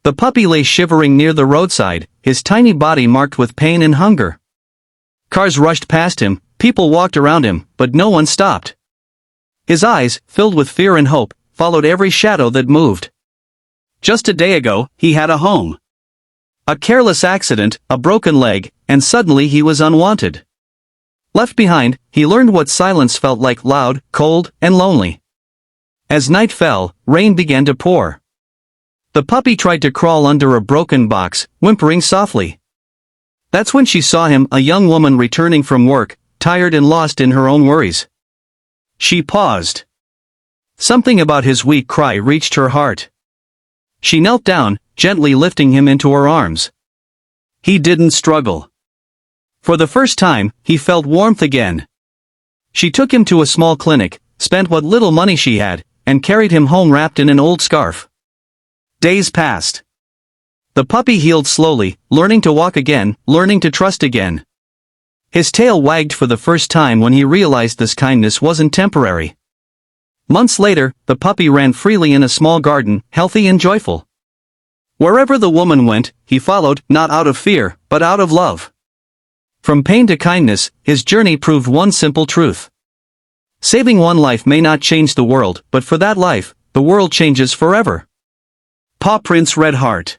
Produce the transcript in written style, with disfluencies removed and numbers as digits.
The puppy lay shivering near the roadside, his tiny body marked with pain and hunger. Cars rushed past him, people walked around him, but no one stopped. His eyes, filled with fear and hope, followed every shadow that moved. Just a day ago, he had a home. A careless accident, a broken leg, and suddenly he was unwanted. Left behind, he learned what silence felt like, loud, cold, and lonely. As night fell, rain began to pour. The puppy tried to crawl under a broken box, whimpering softly. That's when she saw him, a young woman returning from work, tired and lost in her own worries. She paused. Something about his weak cry reached her heart. She knelt down, gently lifting him into her arms. He didn't struggle. For the first time, he felt warmth again. She took him to a small clinic, spent what little money she had, and carried him home wrapped in an old scarf. Days passed. The puppy healed slowly, learning to walk again, learning to trust again. His tail wagged for the first time when he realized this kindness wasn't temporary. Months later, the puppy ran freely in a small garden, healthy and joyful. Wherever the woman went, he followed, not out of fear, but out of love. From pain to kindness, his journey proved one simple truth. Saving one life may not change the world, but for that life, the world changes forever. Paw Prints Red Heart.